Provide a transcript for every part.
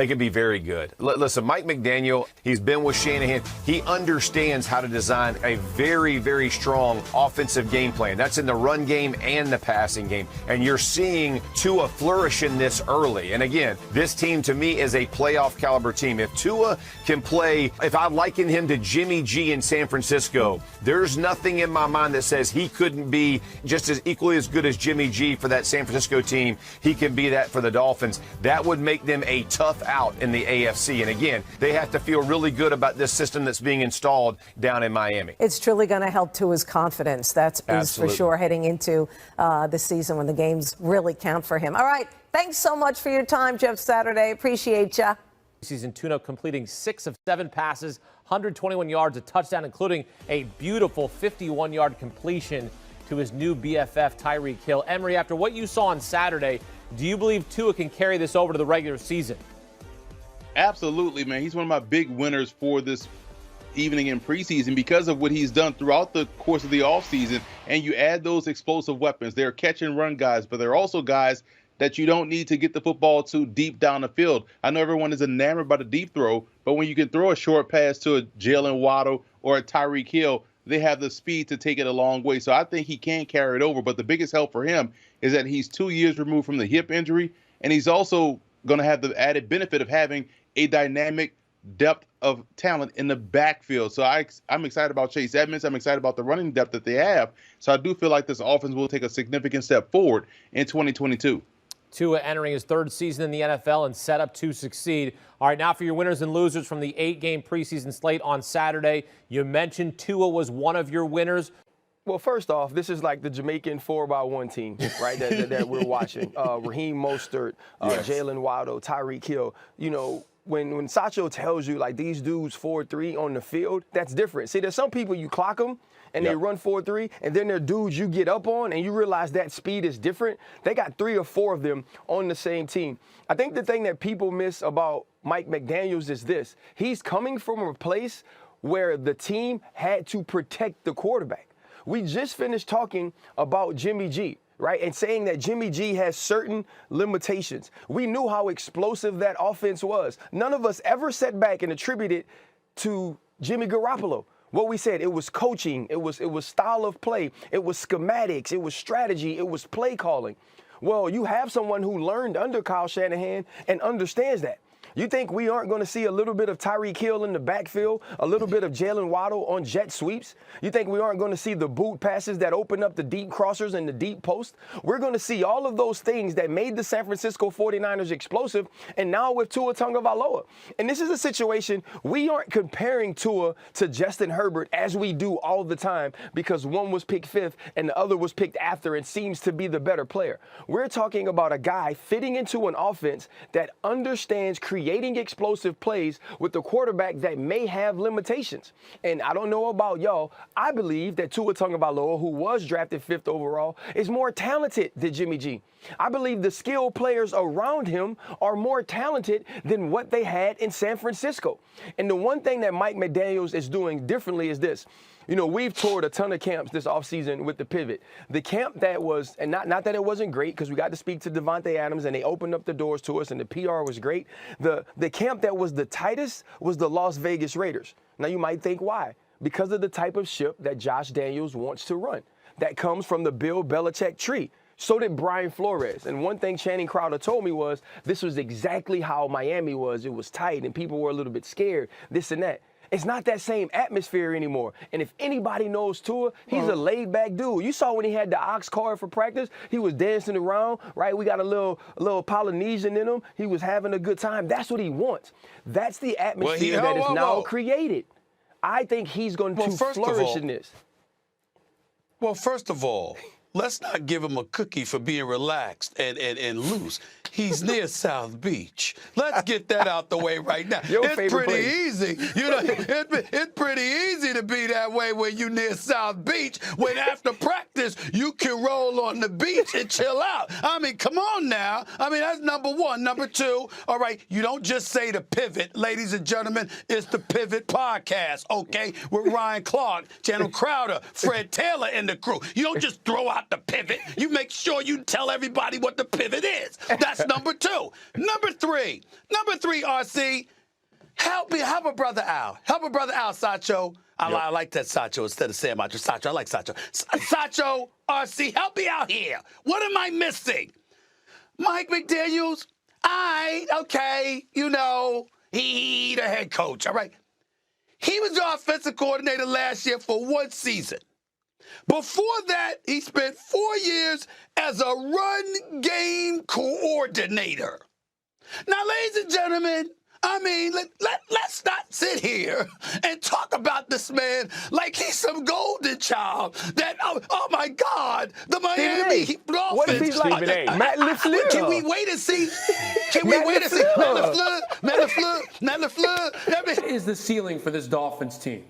They can be very good. Listen, Mike McDaniel, he's been with Shanahan. He understands how to design a very, very strong offensive game plan. That's in the run game and the passing game. And you're seeing Tua flourish in this early. And again, this team to me is a playoff caliber team. If Tua can play, if I liken him to Jimmy G in San Francisco, there's nothing in my mind that says he couldn't be just as equally as good as Jimmy G for that San Francisco team. He can be that for the Dolphins. That would make them a tough out in the AFC. And again, they have to feel really good about this system that's being installed down in Miami. It's truly going to help Tua's confidence. That's for sure heading into the season when the games really count for him. All right. Thanks so much for your time, Jeff Saturday. Appreciate you. Season Tuna completing 6 of 7 passes, 121 yards, a touchdown, including a beautiful 51-yard completion to his new BFF, Tyreek Hill. Emery, after what you saw on Saturday, do you believe Tua can carry this over to the regular season? Absolutely, man. He's one of my big winners for this evening in preseason because of what he's done throughout the course of the offseason. And you add those explosive weapons. They're catch and run guys, but they're also guys that you don't need to get the football too deep down the field. I know everyone is enamored by the deep throw, but when you can throw a short pass to a Jalen Waddle or a Tyreek Hill, they have the speed to take it a long way. So I think he can carry it over. But the biggest help for him is that he's 2 years removed from the hip injury, and he's also going to have the added benefit of having a dynamic depth of talent in the backfield. So I'm excited about Chase Edmonds. I'm excited about the running depth that they have. So I do feel like this offense will take a significant step forward in 2022. Tua entering his 3rd season in the NFL and set up to succeed. All right, now for your winners and losers from the 8-game preseason slate on Saturday. You mentioned Tua was one of your winners. Well, first off, this is like the Jamaican 4x1 team, right, that we're watching. Raheem Mostert, Jalen Waddle, Tyreek Hill. You know, when Sacho tells you, like, these dudes 4-3 on the field, that's different. See, there's some people you clock them, and they run 4-3, and then there are dudes you get up on, and you realize that speed is different. They got 3 or 4 of them on the same team. I think the thing that people miss about Mike McDaniels is this. He's coming from a place where the team had to protect the quarterback. We just finished talking about Jimmy G, right, and saying that Jimmy G has certain limitations. We knew how explosive that offense was. None of us ever sat back and attributed to Jimmy Garoppolo. What we said, it was coaching, it was style of play, it was schematics, it was strategy, it was play calling. Well, you have someone who learned under Kyle Shanahan and understands that. You think we aren't going to see a little bit of Tyreek Hill in the backfield, a little bit of Jalen Waddle on jet sweeps? You think we aren't going to see the boot passes that open up the deep crossers and the deep post? We're going to see all of those things that made the San Francisco 49ers explosive, and now with Tua Tagovailoa. And this is a situation we aren't comparing Tua to Justin Herbert as we do all the time because one was picked 5th and the other was picked after and seems to be the better player. We're talking about a guy fitting into an offense that understands creating explosive plays with the quarterback that may have limitations. And I don't know about y'all, I believe that Tua Tagovailoa, who was drafted 5th overall, is more talented than Jimmy G. I believe the skilled players around him are more talented than what they had in San Francisco. And the one thing that Mike McDaniels is doing differently is this. You know, we've toured a ton of camps this offseason with the pivot. The camp that was, and not that it wasn't great, because we got to speak to Devontae Adams, and they opened up the doors to us, and the PR was great. The camp that was the tightest was the Las Vegas Raiders. Now, you might think why? Because of the type of ship that Josh Daniels wants to run. That comes from the Bill Belichick tree. So did Brian Flores. And one thing Channing Crowder told me was this was exactly how Miami was. It was tight, and people were a little bit scared, this and that. It's not that same atmosphere anymore. And if anybody knows Tua, he's a laid-back dude. You saw when he had the ox card for practice, he was dancing around, right? We got a little Polynesian in him. He was having a good time. That's what he wants. That's the atmosphere that is now created. I think he's going to flourish in this. Well, first of all, let's not give him a cookie for being relaxed and loose. He's near South Beach. Let's get that out the way right now. It's pretty easy. You know, it's pretty easy to be that way when you're near South Beach, when after practice you can roll on the beach and chill out. I mean, come on now. I mean, that's number one. Number two, all right, you don't just say the pivot. Ladies and gentlemen, it's the Pivot Podcast, okay, with Ryan Clark, Channel Crowder, Fred Taylor, and the crew. You don't just throw out about the pivot. You make sure you tell everybody what the pivot is. That's number 2. Number three, RC, help a brother out. Help a brother out, Sacho. I like that, Sacho, instead of Sam Sacho. Sacho, I like Sacho. Sacho, RC, help me out here. What am I missing? Mike McDaniels, he the head coach, all right? He was the offensive coordinator last year for 1 season. Before that, he spent 4 years as a run game coordinator. Now, ladies and gentlemen, let's not sit here and talk about this man like he's some golden child. That, oh my God, the Miami Dolphins. What if he's like Matt LaFleur? Can we wait and see? Matt LaFleur. What is the ceiling for this Dolphins team?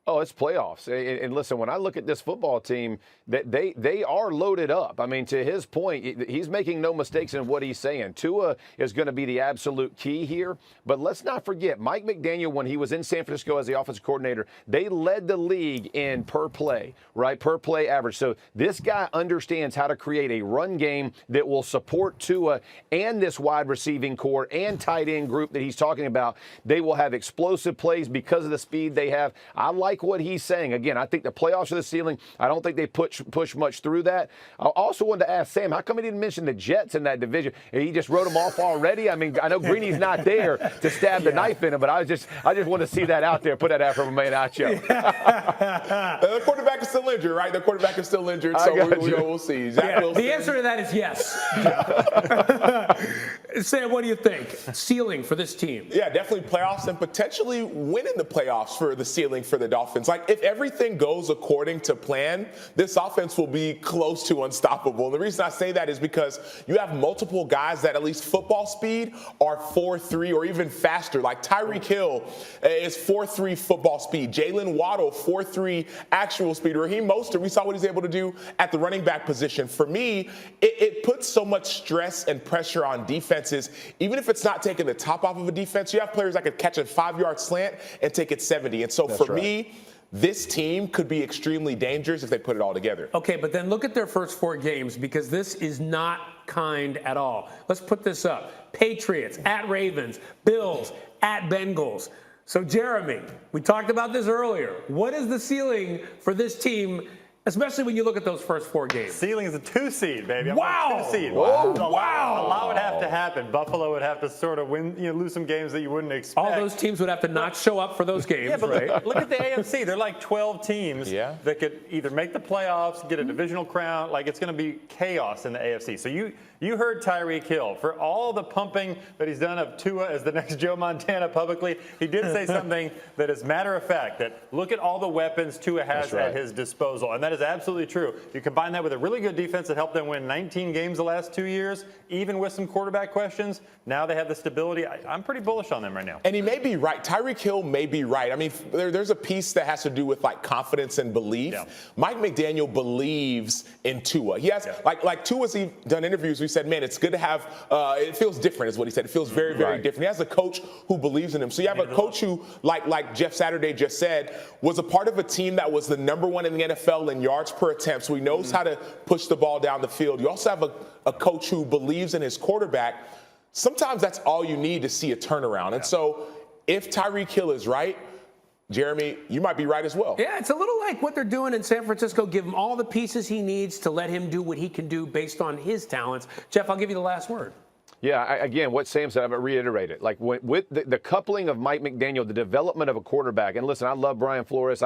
Oh, it's playoffs. And listen, when I look at this football team, they are loaded up. I mean, to his point, he's making no mistakes in what he's saying. Tua is going to be the absolute key here. But let's not forget, Mike McDaniel, when he was in San Francisco as the offensive coordinator, they led the league in per play, right? Per play average. So this guy understands how to create a run game that will support Tua and this wide receiving core and tight end group that he's talking about. They will have explosive plays because of the speed they have. I like what he's saying. Again, I think the playoffs are the ceiling. I don't think they push much through that. I also wanted to ask Sam, how come he didn't mention the Jets in that division? He just wrote them off already. I mean, I know Greeny's not there to stab the knife in him, but I just want to see that out there. Put that out from my man Acho. The quarterback is still injured, right? The quarterback is still injured, so we'll see. The answer to that is yes. Sam, what do you think? Ceiling for this team? Yeah, definitely playoffs and potentially winning the playoffs for the ceiling for the Dolphins. Like, if everything goes according to plan, this offense will be close to unstoppable. And the reason I say that is because you have multiple guys that at least football speed are 4.3 or even faster. Like Tyreek Hill is 4.3 football speed. Jalen Waddle, 4.3 actual speed. Raheem Mostert, we saw what he's able to do at the running back position. For me, it puts so much stress and pressure on defenses. Even if it's not taking the top off of a defense, you have players that could catch a 5-yard slant and take it 70. And so for me, this team could be extremely dangerous if they put it all together. Okay, but then look at their first 4 games, because this is not kind at all. Let's put this up. Patriots, at Ravens, Bills, at Bengals. So, Jeremy, we talked about this earlier. What is the ceiling for this team, especially when you look at those first 4 games? Ceiling is a 2 seed, baby. Wow. 2 seed. Wow. A lot would have to happen. Buffalo would have to sort of win, lose some games that you wouldn't expect. All those teams would have to not show up for those games, yeah, but right? look at the AFC. They're like 12 teams that could either make the playoffs, get a divisional crown. Like, it's going to be chaos in the AFC. So you heard Tyreek Hill. For all the pumping that he's done of Tua as the next Joe Montana publicly, he did say something that is matter of fact, that look at all the weapons Tua has at his disposal. And that is absolutely true. You combine that with a really good defense that helped them win 19 games the last 2 years, even with some quarterback questions. Now they have the stability. I'm pretty bullish on them right now. And he may be right. Tyreek Hill may be right. I mean, there's a piece that has to do with, like, confidence and belief. Yeah. Mike McDaniel believes in Tua. He has, like Tua's done interviews. We said, man, it's good to have, it feels different is what he said. It feels very, very different. He has a coach who believes in him. So you have a coach who, like Jeff Saturday just said, was a part of a team that was the #1 in the NFL in yards per attempt. So he knows how to push the ball down the field. You also have a coach who believes in his quarterback. Sometimes that's all you need to see a turnaround. And so if Tyreek Hill is right, Jeremy, you might be right as well. Yeah, it's a little like what they're doing in San Francisco. Give him all the pieces he needs to let him do what he can do based on his talents. Jeff, I'll give you the last word. Yeah, again, what Sam said, I'm going to reiterate it. Like, with the coupling of Mike McDaniel, the development of a quarterback, and listen, I love Brian Flores.